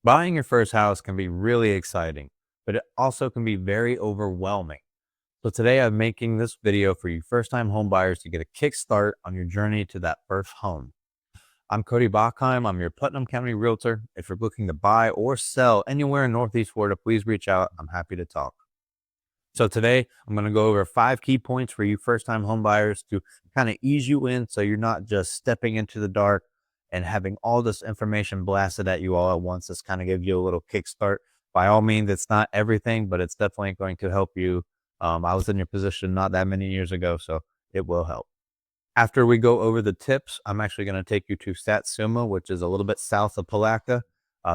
Buying your first house can be really exciting, but it also can be very overwhelming. So today I'm making this video for you first-time home buyers to get a kickstart on your journey to that first home. I'm Cody Bockheim. I'm your Putnam County realtor. If you're looking to buy or sell anywhere in Northeast Florida, please reach out. I'm happy to talk. So today I'm going to go over 5 key points for you first-time home buyers to kind of ease you in so you're not just stepping into the dark and having all this information blasted at you all at once. This kind of gives you a little kickstart. By all means, it's not everything, but it's definitely going to help you. I was in your position not that many years ago, so it will help. After we go over the tips, I'm actually going to take you to Satsuma, which is a little bit south of PALATKA.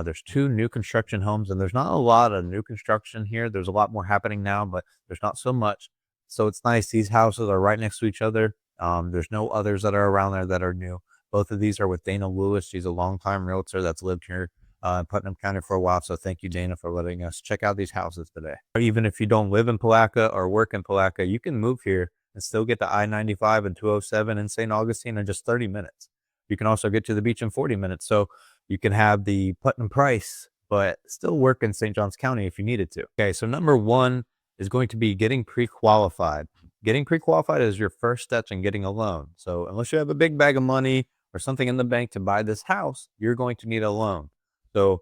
There's 2 new construction homes, and there's not a lot of new construction here. There's a lot more happening now, but there's not so much. So it's nice. These houses are right next to each other. There's no others that are around there that are new. Both of these are with Dana Lewis. She's a longtime realtor that's lived here in Putnam County for a while. So thank you, Dana, for letting us check out these houses today. Even if you don't live in Palatka or work in Palatka, you can move here and still get to I-95 and 207 in St. Augustine in just 30 minutes. You can also get to the beach in 40 minutes. So you can have the Putnam price, but still work in St. Johns County if you needed to. Okay, so number 1 is going to be getting pre-qualified. Getting pre-qualified is your first steps in getting a loan. So unless you have a big bag of money or something in the bank to buy this house, you're going to need a loan. So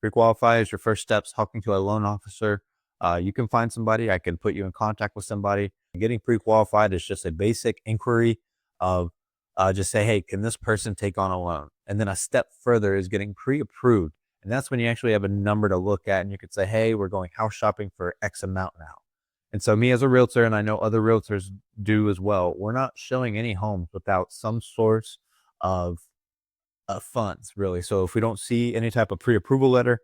pre-qualify is your first steps, talking to a loan officer. You can find somebody. I can put you in contact with somebody. Getting pre-qualified is just a basic inquiry of just say, hey, can this person take on a loan? And then a step further is getting pre-approved. And that's when you actually have a number to look at and you could say, hey, we're going house shopping for X amount now. And so me as a realtor, and I know other realtors do as well, we're not showing any homes without some source of funds, really. So if we don't see any type of pre-approval letter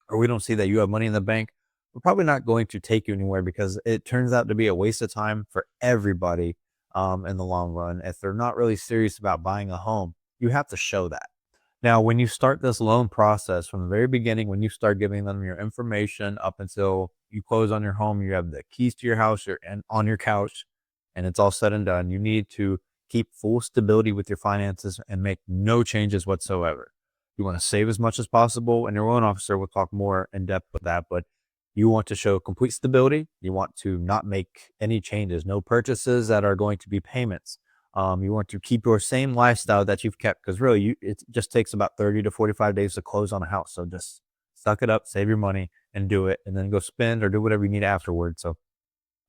or we don't see that you have money in the bank, we're probably not going to take you anywhere because it turns out to be a waste of time for everybody in the long run. If they're not really serious about buying a home, you have to show that. Now, when you start this loan process from the very beginning, when you start giving them your information up until you close on your home, you have the keys to your house, you're on your couch, and it's all said and done. You need to keep full stability with your finances and make no changes whatsoever. You want to save as much as possible, and your loan officer will talk more in depth with that, but you want to show complete stability. You want to not make any changes, no purchases that are going to be payments. You want to keep your same lifestyle that you've kept because really it just takes about 30 to 45 days to close on a house. So just suck it up, save your money and do it, and then go spend or do whatever you need afterwards. So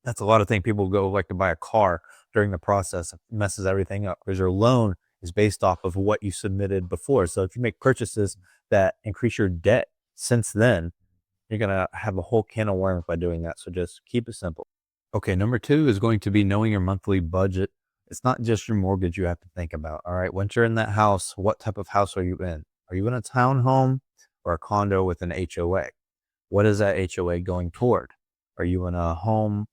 that's a lot of things. People go like to buy a car during the process. It messes everything up because your loan is based off of what you submitted before. So if you make purchases that increase your debt since then, you're going to have a whole can of worms by doing that. So just keep it simple. Okay, number 2 is going to be knowing your monthly budget. It's not just your mortgage you have to think about. All right, once you're in that house, what type of house are you in? Are you in a townhome or a condo with an HOA? What is that HOA going toward? Are you in a home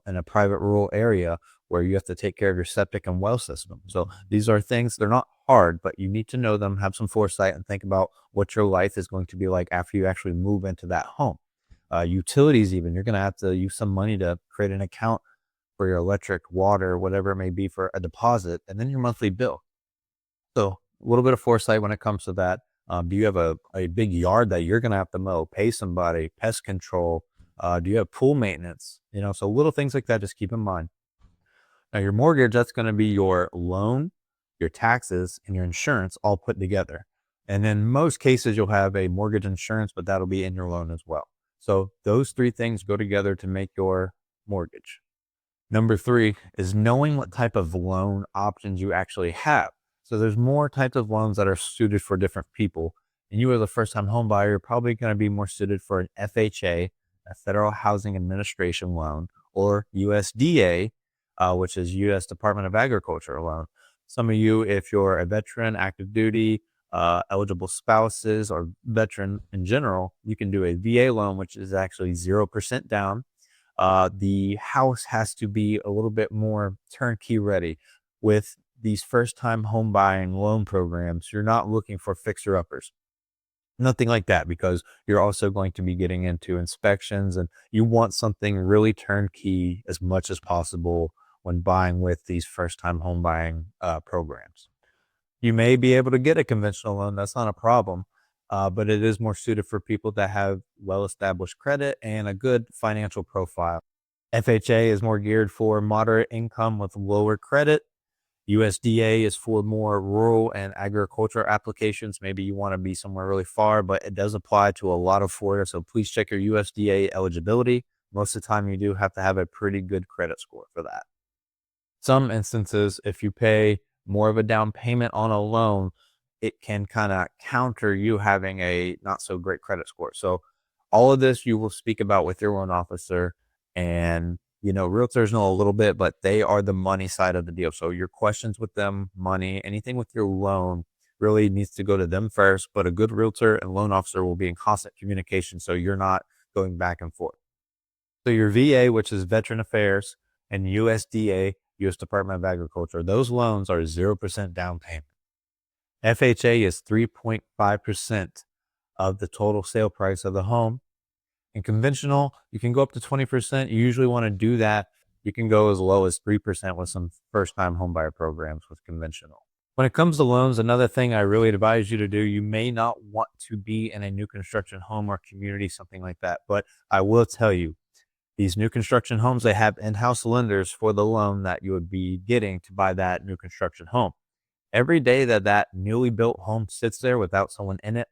in a private rural area where you have to take care of your septic and well system? So these are things, they're not hard, but you need to know them, have some foresight, and think about what your life is going to be like after you actually move into that home. Utilities, even, you're going to have to use some money to create an account for your electric, water, whatever it may be, for a deposit, and then your monthly bill. So a little bit of foresight when it comes to that. Do you have a big yard that you're going to have to mow, pay somebody, pest control? Do you have pool maintenance? So little things like that, just keep in mind. Now your mortgage, that's going to be your loan, your taxes, and your insurance all put together. And in most cases, you'll have a mortgage insurance, but that'll be in your loan as well. So those 3 things go together to make your mortgage. Number 3 is knowing what type of loan options you actually have. So there's more types of loans that are suited for different people. And you as a first-time home buyer, you're probably going to be more suited for an FHA, a Federal Housing Administration loan, or USDA, which is U.S. Department of Agriculture loan. Some of you, if you're a veteran, active duty, eligible spouses, or veteran in general, you can do a VA loan, which is actually 0% down. The house has to be a little bit more turnkey ready. With these first-time home buying loan programs, you're not looking for fixer-uppers. Nothing like that, because you're also going to be getting into inspections and you want something really turnkey as much as possible when buying with these first-time home buying programs. You may be able to get a conventional loan. That's not a problem. but it is more suited for people that have well-established credit and a good financial profile. FHA is more geared for moderate income with lower credit. USDA is for more rural and agriculture applications. Maybe you want to be somewhere really far, but it does apply to a lot of Florida. So please check your USDA eligibility. Most of the time, you do have to have a pretty good credit score for that. Some instances, if you pay more of a down payment on a loan, it can kind of counter you having a not so great credit score. So all of this you will speak about with your loan officer, and realtors know a little bit, but they are the money side of the deal. So your questions with them, money, anything with your loan really needs to go to them first, but a good realtor and loan officer will be in constant communication so you're not going back and forth. So your VA, which is Veteran Affairs, and USDA, U.S. Department of Agriculture, those loans are 0% down payment. FHA is 3.5% of the total sale price of the home. And conventional, you can go up to 20%. You usually want to do that. You can go as low as 3% with some first-time homebuyer programs with conventional. When it comes to loans, another thing I really advise you to do, you may not want to be in a new construction home or community, something like that. But I will tell you, these new construction homes, they have in-house lenders for the loan that you would be getting to buy that new construction home. Every day that that newly built home sits there without someone in it,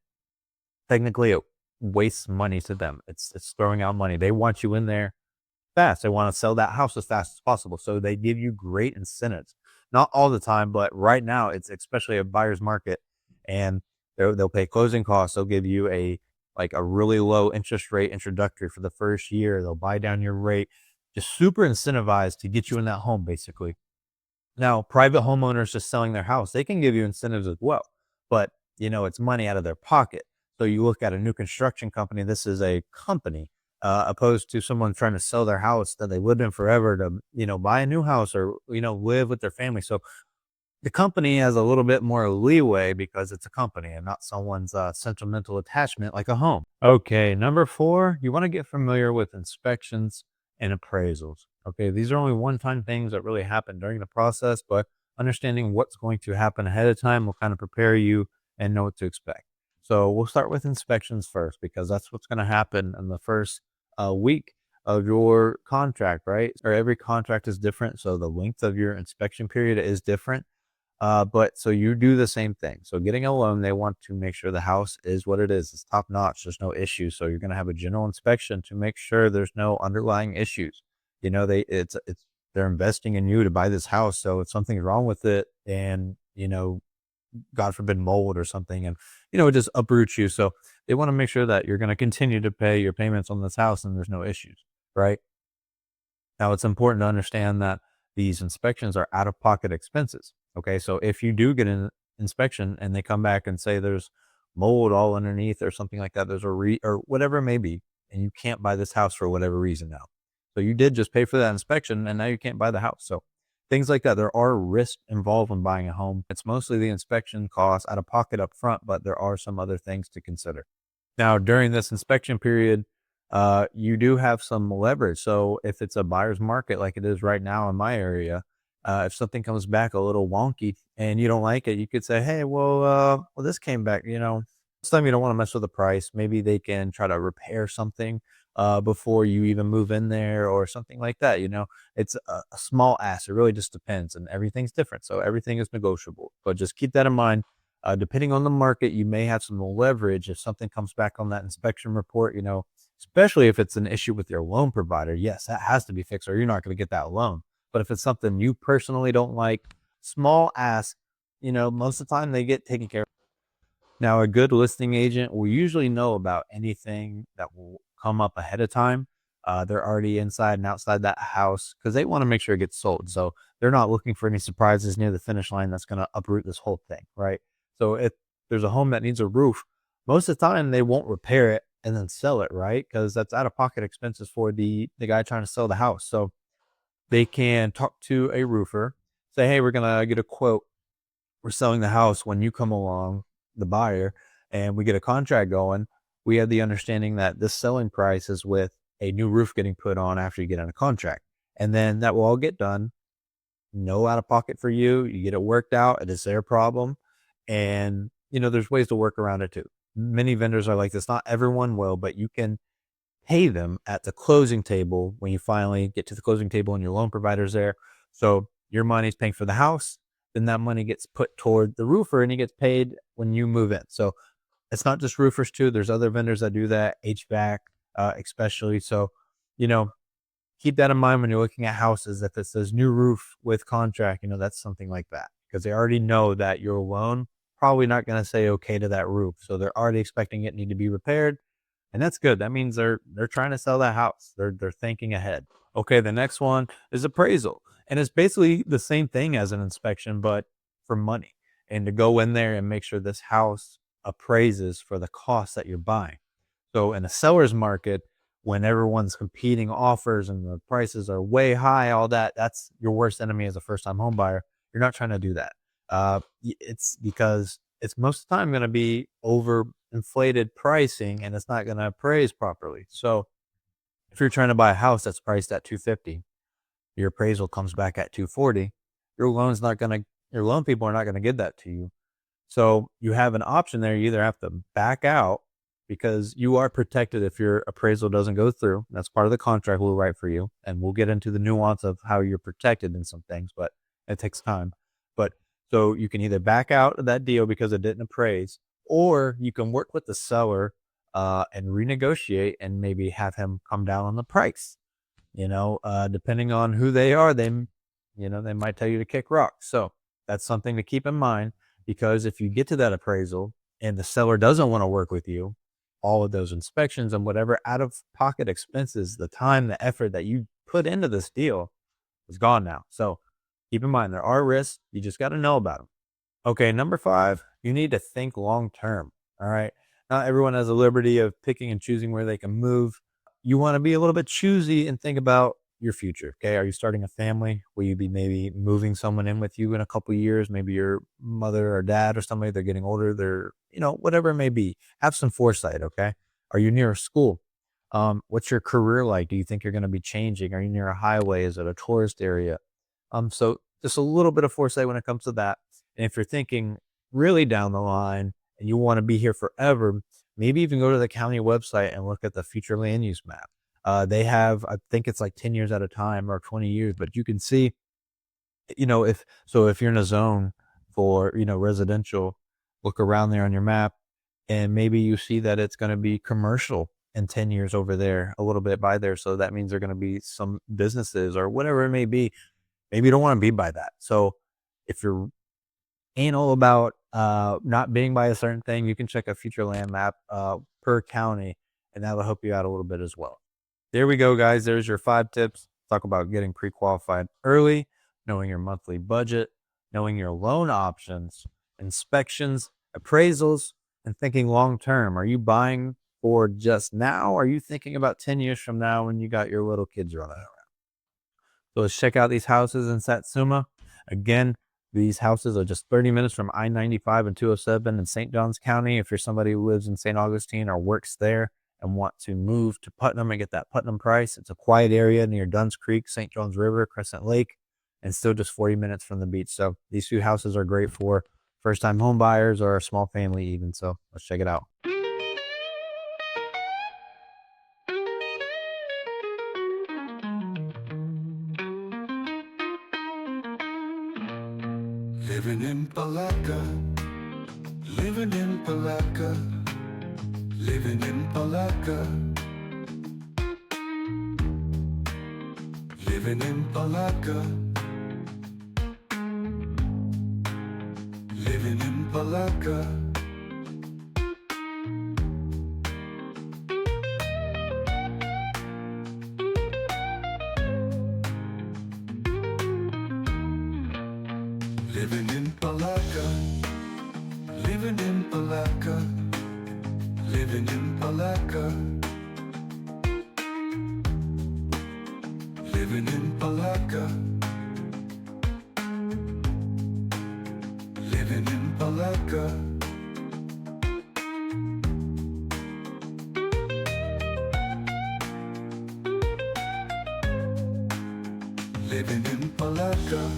technically it wastes money to them. It's throwing out money. They want you in there fast. They want to sell that house as fast as possible. So they give you great incentives. Not all the time, but right now it's especially a buyer's market, and they'll pay closing costs. They'll give you a really low interest rate introductory for the first year. They'll buy down your rate, just super incentivized to get you in that home basically. Now, private homeowners just selling their house, they can give you incentives as well, but it's money out of their pocket. So you look at a new construction company, this is a company, opposed to someone trying to sell their house that they lived in forever to, buy a new house or, live with their family. So the company has a little bit more leeway because it's a company and not someone's sentimental attachment like a home. Okay, number 4, you want to get familiar with inspections and appraisals. Okay, these are only one-time things that really happen during the process, but understanding what's going to happen ahead of time will kind of prepare you and know what to expect. So we'll start with inspections first because that's what's going to happen in the first week of your contract, right? Or every contract is different, so the length of your inspection period is different. But so you do the same thing. So getting a loan, they want to make sure the house is what it is. It's top notch. There's no issues. So you're going to have a general inspection to make sure there's no underlying issues. They're investing in you to buy this house. So if something's wrong with it and, God forbid mold or something, and, it just uproots you. So they want to make sure that you're going to continue to pay your payments on this house and there's no issues, right? Now, it's important to understand that these inspections are out of pocket expenses. Okay. So if you do get an inspection and they come back and say there's mold all underneath or something like that, or whatever it may be, and you can't buy this house for whatever reason now. So you did just pay for that inspection and now you can't buy the house. So things like that, there are risks involved in buying a home. It's mostly the inspection costs out of pocket up front, but there are some other things to consider. Now, during this inspection period, you do have some leverage. So if it's a buyer's market like it is right now in my area, if something comes back a little wonky and you don't like it, you could say, "Hey, well, this came back." This time you don't want to mess with the price. Maybe they can try to repair something before you even move in there or something like that. It's a small ask. It really just depends, and everything's different. So everything is negotiable. But just keep that in mind. Depending on the market, you may have some leverage if something comes back on that inspection report, especially if it's an issue with your loan provider. Yes, that has to be fixed or you're not going to get that loan. But if it's something you personally don't like, small ask, most of the time they get taken care of. Now, a good listing agent will usually know about anything that will come up ahead of time. They're already inside and outside that house because they want to make sure it gets sold. So they're not looking for any surprises near the finish line that's going to uproot this whole thing, right? So if there's a home that needs a roof, most of the time they won't repair it and then sell it, right? Because that's out of pocket expenses for the guy trying to sell the house. So they can talk to a roofer, say, "Hey, we're gonna get a quote. We're selling the house when you come along, the buyer, and we get a contract going. We have the understanding that this selling price is with a new roof getting put on after you get on a contract. And then that will all get done. No out of pocket for you. You get it worked out. It is their problem. And, there's ways to work around it too. Many vendors are like this. Not everyone will, but you can pay them at the closing table when you finally get to the closing table and your loan provider's there. So your money's paying for the house, then that money gets put toward the roofer and he gets paid when you move in. So it's not just roofers too. There's other vendors that do that, HVAC, especially. So, you know, keep that in mind when you're looking at houses. If it says new roof with contract, that's something like that because they already know that your loan probably not going to say okay to that roof. So they're already expecting it need to be repaired. And that's good. That means they're trying to sell that house. They're thinking ahead. Okay, the next one is appraisal. And it's basically the same thing as an inspection, but for money. And to go in there and make sure this house appraises for the cost that you're buying. So in a seller's market, when everyone's competing offers and the prices are way high, all that, that's your worst enemy as a first-time home buyer. You're not trying to do that. It's because it's most of the time going to be over inflated pricing and it's not going to appraise properly. So if you're trying to buy a house that's priced at 250, your appraisal comes back at 240, your loan people are not going to give that to you. So you have an option there. You either have to back out because you are protected if your appraisal doesn't go through. That's part of the contract we'll write for you. And we'll get into the nuance of how you're protected in some things, but it takes time. But so you can either back out of that deal because it didn't appraise, or you can work with the seller and renegotiate and maybe have him come down on the price. Depending on who they are, they might tell you to kick rocks. So that's something to keep in mind because if you get to that appraisal and the seller doesn't want to work with you, all of those inspections and whatever out of pocket expenses, the time, the effort that you put into this deal is gone now. So keep in mind, there are risks. You just got to know about them. Okay, number 5, you need to think long term. All right. Not everyone has the liberty of picking and choosing where they can move. You want to be a little bit choosy and think about your future. Okay. Are you starting a family? Will you be maybe moving someone in with you in a couple of years? Maybe your mother or dad or somebody, they're getting older. They're, whatever it may be. Have some foresight. Okay. Are you near a school? What's your career like? Do you think you're going to be changing? Are you near a highway? Is it a tourist area? So just a little bit of foresight when it comes to that. And if you're thinking really down the line and you want to be here forever, maybe even go to the county website and look at the future land use map. They have, I think it's like 10 years at a time or 20 years, but you can see, if you're in a zone for, residential, look around there on your map and maybe you see that it's going to be commercial in 10 years over there, a little bit by there. So that means there are going to be some businesses or whatever it may be. Maybe you don't want to be by that. So if you're anal about not being by a certain thing, you can check a future land map per county, and that'll help you out a little bit as well. There we go, guys. There's your 5 tips. Talk about getting pre-qualified early, knowing your monthly budget, knowing your loan options, inspections, appraisals, and thinking long term. Are you buying for just now? Are you thinking about 10 years from now when you got your little kids running around? So let's check out these houses in Satsuma. Again, these houses are just 30 minutes from I-95 and 207 in St. Johns County. If you're somebody who lives in St. Augustine or works there and want to move to Putnam and get that Putnam price, it's a quiet area near Dunn's Creek, St. Johns River, Crescent Lake, and still just 40 minutes from the beach. So these 2 houses are great for first-time home buyers or a small family even. So let's check it out. Living in Palatka, living in Palatka, living in Palatka, living in Palatka, living in Palatka. Living in Palatka, living in Palatka, living in Palatka, living in Palatka, living in Palatka. Living in Palatka.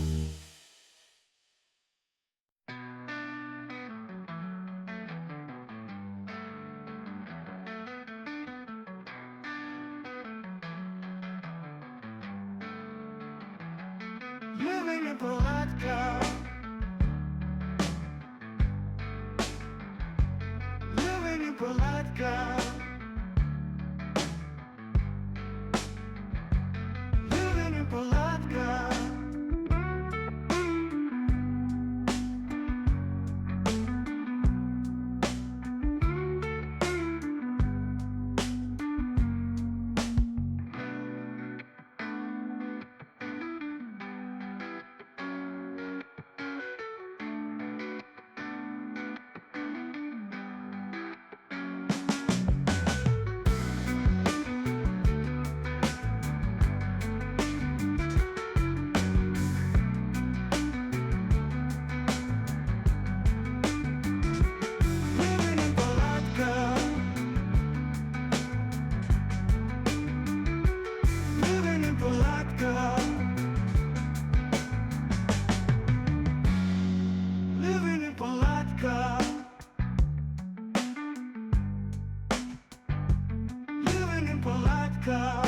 Living in Palatka. Living in Palatka. Living in Palatka. Living in Palatka. Living in Palatka. Living in Palatka. Living in Palatka.